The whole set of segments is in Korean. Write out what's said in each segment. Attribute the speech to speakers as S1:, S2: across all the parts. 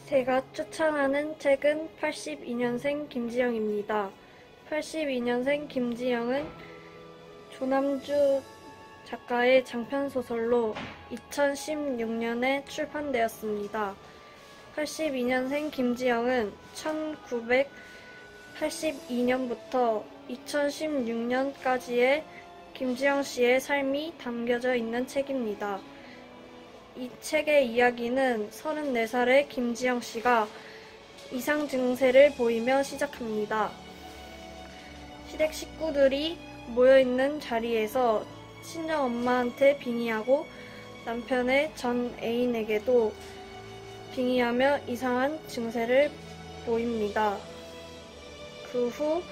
S1: 제가 추천하는 책은 82년생 김지영입니다. 82년생 김지영은 조남주 작가의 장편소설로 2016년에 출판되었습니다. 82년생 김지영은 1982년부터 2016년까지의 김지영 씨의 삶이 담겨져 있는 책입니다. 이 책의 이야기는 34살의 김지영 씨가 이상 증세를 보이며 시작합니다. 시댁 식구들이 모여있는 자리에서 친정엄마한테 빙의하고 남편의 전 애인에게도 빙의하며 이상한 증세를 보입니다. 그 후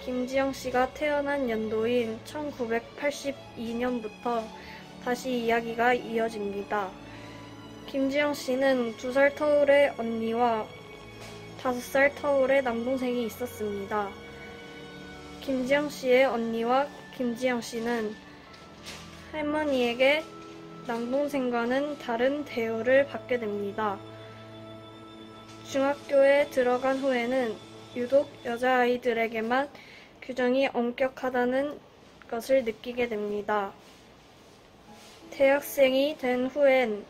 S1: 김지영 씨가 태어난 연도인 1982년부터 다시 이야기가 이어집니다. 김지영 씨는 2살 터울의 언니와 5살 터울의 남동생이 있었습니다. 김지영 씨의 언니와 김지영 씨는 할머니에게 남동생과는 다른 대우를 받게 됩니다. 중학교에 들어간 후에는 유독 여자아이들에게만 규정이 엄격하다는 것을 느끼게 됩니다. 대학생이 된 후엔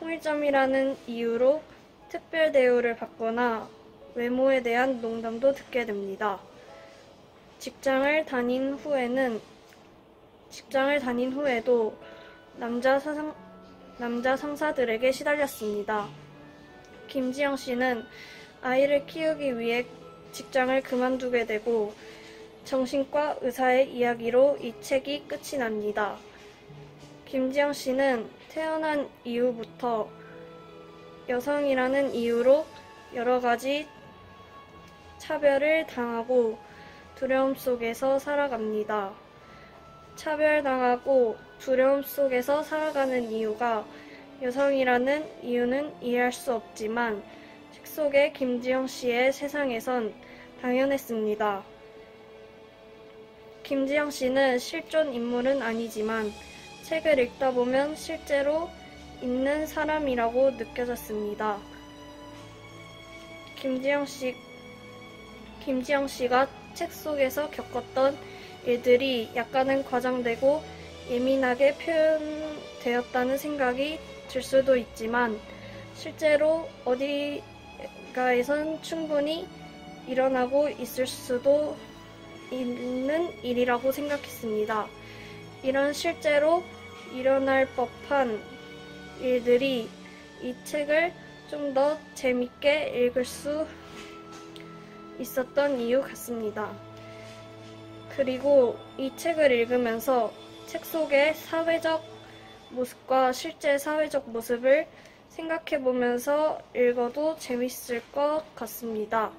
S1: 홍일점이라는 이유로 특별 대우를 받거나 외모에 대한 농담도 듣게 됩니다. 직장을 다닌 후에도 남자 상사들에게 시달렸습니다. 김지영 씨는 아이를 키우기 위해 직장을 그만두게 되고 정신과 의사의 이야기로 이 책이 끝이 납니다. 김지영 씨는 태어난 이후부터 여성이라는 이유로 여러 가지 차별을 당하고 두려움 속에서 살아갑니다. 차별당하고 두려움 속에서 살아가는 이유가 여성이라는 이유는 이해할 수 없지만 책 속의 김지영 씨의 세상에선 당연했습니다. 김지영 씨는 실존 인물은 아니지만 책을 읽다 보면 실제로 있는 사람이라고 느껴졌습니다. 김지영 씨가 책 속에서 겪었던 일들이 약간은 과장되고 예민하게 표현되었다는 생각이 들 수도 있지만 실제로 어디가에선 충분히 일어나고 있을 수도 있는 일이라고 생각했습니다. 이런 실제로 일어날 법한 일들이 이 책을 좀 더 재밌게 읽을 수 있었던 이유 같습니다. 그리고 이 책을 읽으면서 책 속의 사회적 모습과 실제 사회적 모습을 생각해보면서 읽어도 재밌을 것 같습니다.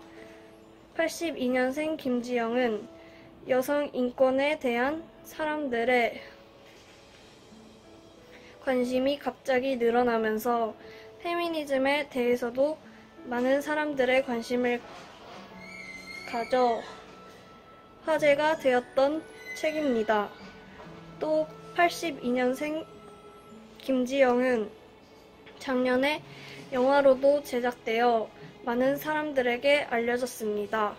S1: 82년생 김지영은 여성 인권에 대한 사람들의 관심이 갑자기 늘어나면서 페미니즘에 대해서도 많은 사람들의 관심을 가져 화제가 되었던 책입니다. 또 82년생 김지영은 작년에 영화로도 제작되어 많은 사람들에게 알려졌습니다.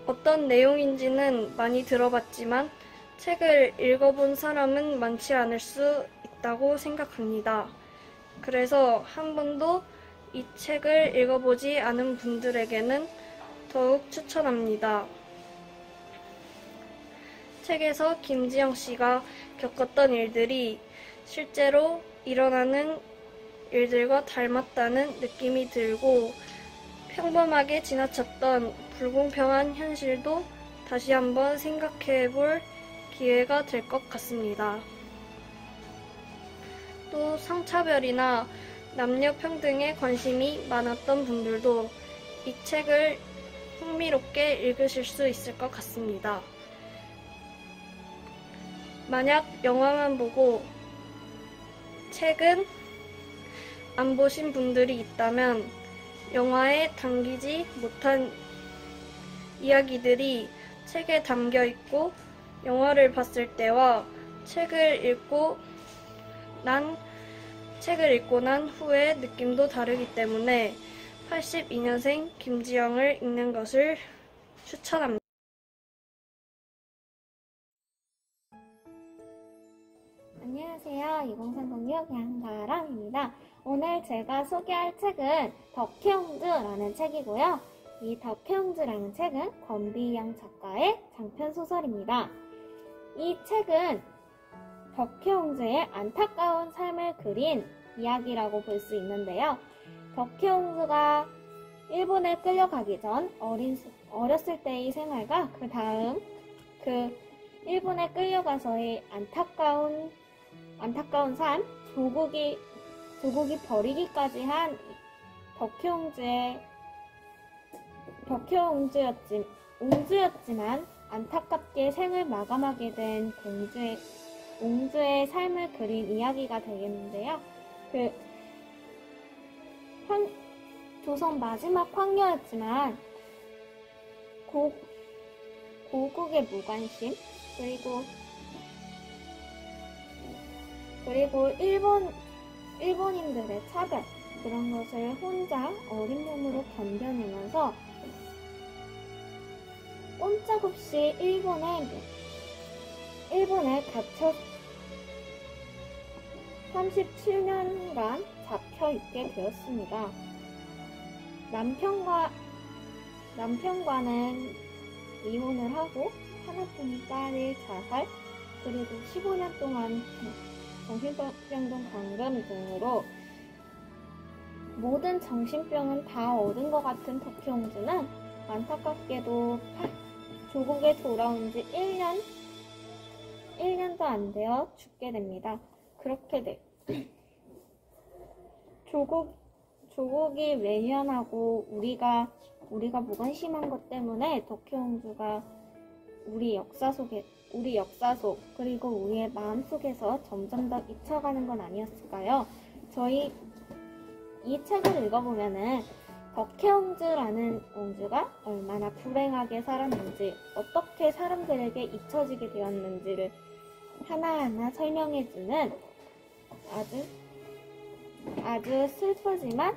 S1: 어떤 내용인지는 많이 들어봤지만 책을 읽어본 사람은 많지 않을 수 있다고 생각합니다. 그래서 한 번도 이 책을 읽어보지 않은 분들에게는 더욱 추천합니다. 책에서 김지영 씨가 겪었던 일들이 실제로 일어나는 일들과 닮았다는 느낌이 들고 평범하게 지나쳤던 불공평한 현실도 다시 한번 생각해볼 기회가 될 것 같습니다. 또 성차별이나 남녀 평등에 관심이 많았던 분들도 이 책을 흥미롭게 읽으실 수 있을 것 같습니다. 만약 영화만 보고 책은 안 보신 분들이 있다면 영화에 담기지 못한 이야기들이 책에 담겨 있고 영화를 봤을 때와 책을 읽고 난 책을 읽고 난 후에 느낌도 다르기 때문에 82년생 김지영을 읽는 것을 추천합니다.
S2: 안녕하세요. 2030 양가람입니다. 오늘 제가 소개할 책은 덕혜옹주라는 책이고요. 이 덕혜옹주라는 책은 권비영 작가의 장편소설입니다. 이 책은 덕혜옹주의 안타까운 삶을 그린 이야기라고 볼 수 있는데요. 덕혜옹주가 일본에 끌려가기 전 어렸을 때의 생활과 그 다음 일본에 끌려가서의 안타까운 삶, 조국이 버리기까지 한 옹주였지만 안타깝게 생을 마감하게 된 옹주의 삶을 그린 이야기가 되겠는데요. 조선 마지막 황녀였지만 고국의 무관심 그리고 일본인들의 차별, 그런 것을 혼자 어린 몸으로 견뎌내면서 꼼짝없이 일본에 갇혀 37년간 잡혀 있게 되었습니다. 남편과는 이혼을 하고 하나뿐인 딸의 자살, 그리고 15년 동안 정신병동 감금 등으로 모든 정신병은 다 얻은 것 같은 덕혜옹주는 안타깝게도 조국에 돌아온 지 1년도 안 되어 죽게 됩니다. 조국이 외면하고 우리가 무관심한 것 때문에 덕혜옹주가 우리 역사 속 그리고 우리의 마음속에서 점점 더 잊혀가는 건 아니었을까요? 저희 이 책을 읽어보면은 덕혜옹주라는 옹주가 얼마나 불행하게 살았는지, 어떻게 사람들에게 잊혀지게 되었는지를 하나하나 설명해주는 아주 슬프지만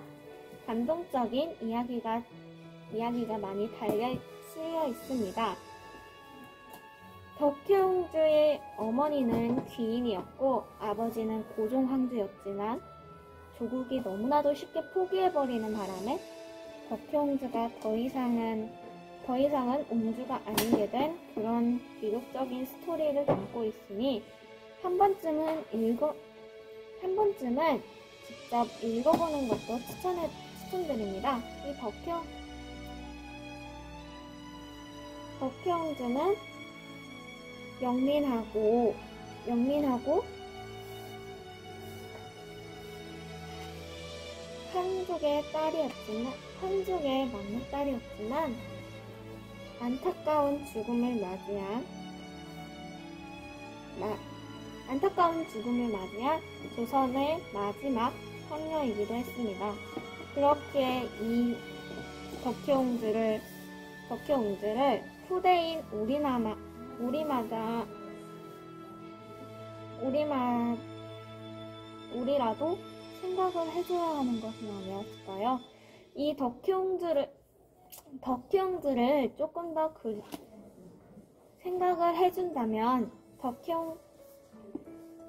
S2: 감동적인 이야기가 많이 쓰여 있습니다. 덕혜옹주의 어머니는 귀인이었고 아버지는 고종황제였지만 조국이 너무나도 쉽게 포기해버리는 바람에 덕혜옹주가 더 이상은 옹주가 아니게 된 그런 비극적인 스토리를 담고 있으니 한 번쯤은 직접 읽어보는 것도 추천드립니다. 이 덕혜옹주는 영민하고 한족의 막내딸이었지만 안타까운 죽음을 맞이한 조선의 마지막 황녀이기도 했습니다. 그렇게 이 덕혜옹주를 후대인 우리라도 생각을 해줘야 하는 것은 아니었을까요? 이 덕혜옹주를 조금 더 생각을 해준다면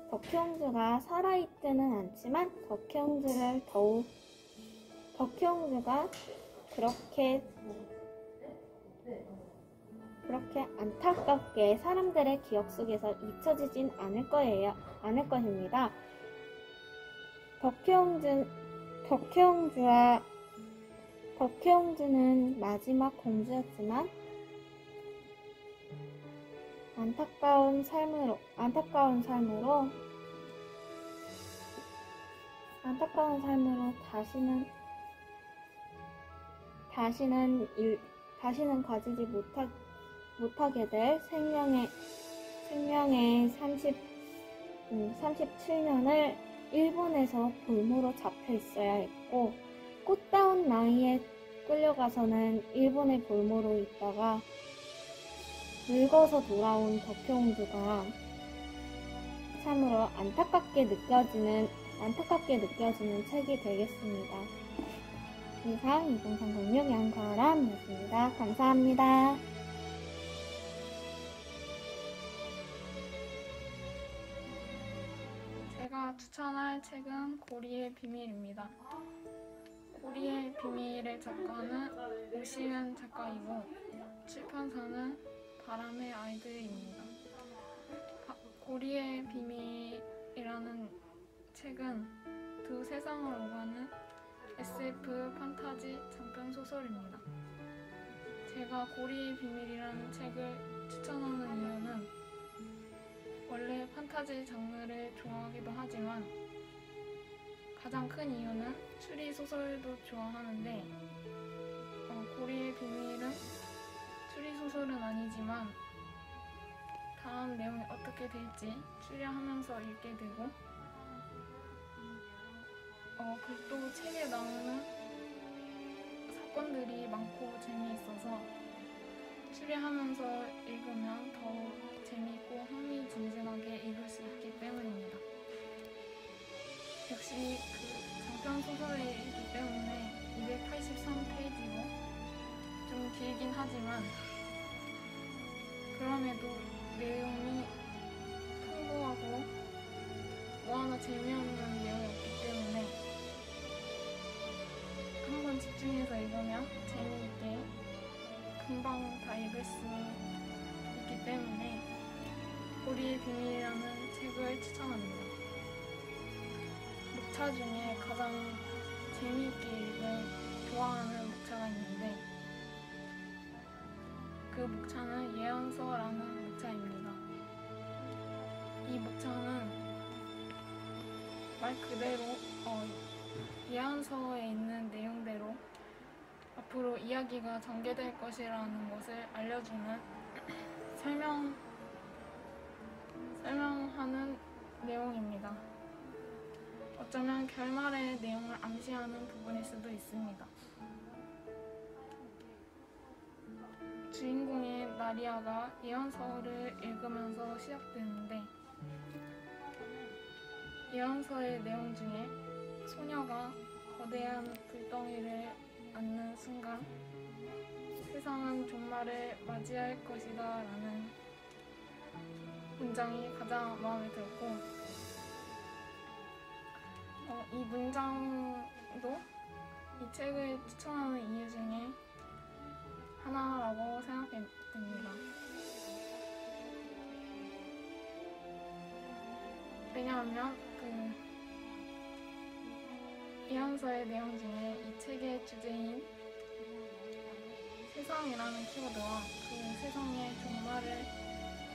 S2: 덕혜옹주가 살아있지는 않지만 덕혜옹주가 그렇게 안타깝게 사람들의 기억 속에서 잊혀지진 않을 것입니다. 덕혜옹주는 마지막 공주였지만 안타까운 삶으로 다시는 가지지 못하게 될 생명의 37년을 일본에서 볼모로 잡혀 있어야 했고, 꽃다운 나이에 끌려가서는 일본의 볼모로 있다가 늙어서 돌아온 덕혜옹주가 참으로 안타깝게 느껴지는 안타깝게 느껴지는 책이 되겠습니다. 이상 2030 양가람이었습니다. 감사합니다.
S3: 제가 추천할 책은 고리의 비밀입니다. 고리의 비밀의 작가는 오시은 작가이고 출판사는 바람의 아이들입니다. 고리의 비밀이라는 책은 두 세상을 오가는 SF 판타지 장편 소설입니다. 제가 고리의 비밀이라는 책을 추천하는 이유는 원래 판타지 장르를 좋아하기도 하지만 가장 큰 이유는 추리 소설도 좋아하는데 고리의 비밀은 추리 소설은 아니지만 다음 내용이 어떻게 될지 추리하면서 읽게 되고 또 책에 나오는 사건들이 많고 재미있어서 추리하면서 읽으면 더욱 재미있고 흥미진진하게 읽을 수 있기 때문입니다. 역시 장편 소설이기 때문에 283페이지로 좀 길긴 하지만 그럼에도 내용이 풍부하고 뭐하나 재미없는 내용이 없기 때문에 한번 집중해서 읽으면 재미있게 금방 다 읽을 수 있기 때문에 고리의 비밀이라는 책을 추천합니다. 목차 중에 가장 재미있게 좋아하는 목차가 있는데 그 목차는 예언서라는 목차입니다. 이 목차는 말 그대로 예언서에 있는 내용대로 앞으로 이야기가 전개될 것이라는 것을 알려주는 설명하는 내용입니다. 어쩌면 결말의 내용을 암시하는 부분일 수도 있습니다. 주인공의 나리아가 예언서를 읽으면서 시작되는데 예언서의 내용 중에 소녀가 거대한 불덩이를 안는 순간 세상은 종말을 맞이할 것이다 라는 문장이 가장 마음에 들었고 이 문장도 이 책을 추천하는 이유 중에 하나라고 생각됩니다. 왜냐하면 예언서의 내용 중에 이 책의 주제인 세상이라는 키워드와 그 세상의 종말을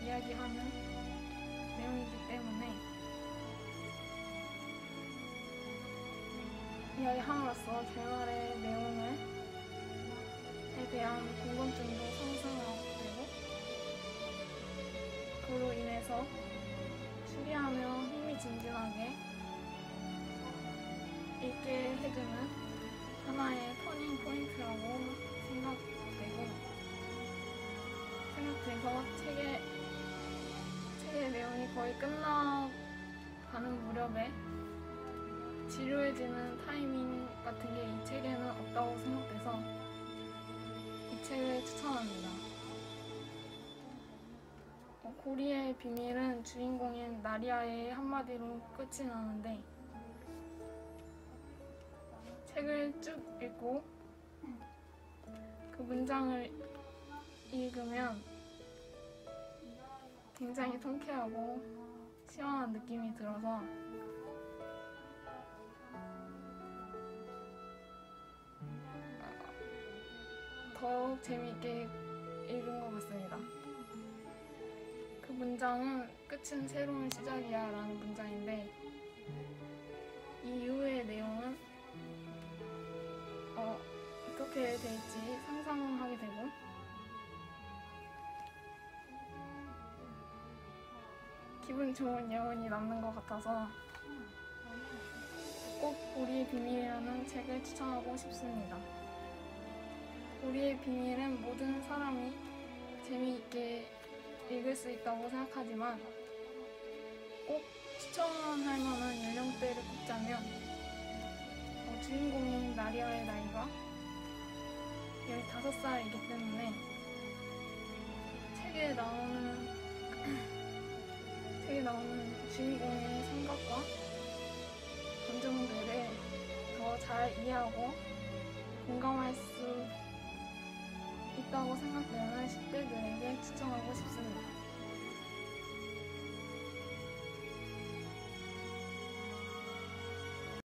S3: 이야기하는 내용이기 때문에 이야기함으로써 결말의 내용에 대한 궁금증도 상승하게 되고 그로 인해서 추리하며 흥미진진하게 읽게 해주는 하나의 터닝 포인트라고 생각돼서 책의 내용이 거의 끝나가는 무렵에 지루해지는 타이밍 같은 게 이 책에는 없다고 생각돼서 이 책을 추천합니다. 고리의 비밀은 주인공인 나리아의 한마디로 끝이 나는데 책을 쭉 읽고 그 문장을 읽으면 굉장히 통쾌하고 시원한 느낌이 들어서 더욱 재미있게 읽은 것 같습니다. 그 문장은 끝은 새로운 시작이야 라는 문장인데 이 이후의 내용은 어떻게 될지 상상하게 되고 기분 좋은 여운이 남는 것 같아서 꼭 고리의 비밀이라는 책을 추천하고 싶습니다. 고리의 비밀은 모든 사람이 재미있게 읽을 수 있다고 생각하지만 꼭 추천할 만한 연령대를 꼽자면 주인공인 나리아의 나이가 15살이기 때문에 책에 나오는 주인공의 생각과 감정들을 더 잘 이해하고 공감할 수 있다고 생각되는 10대들에게 추천하고 싶습니다.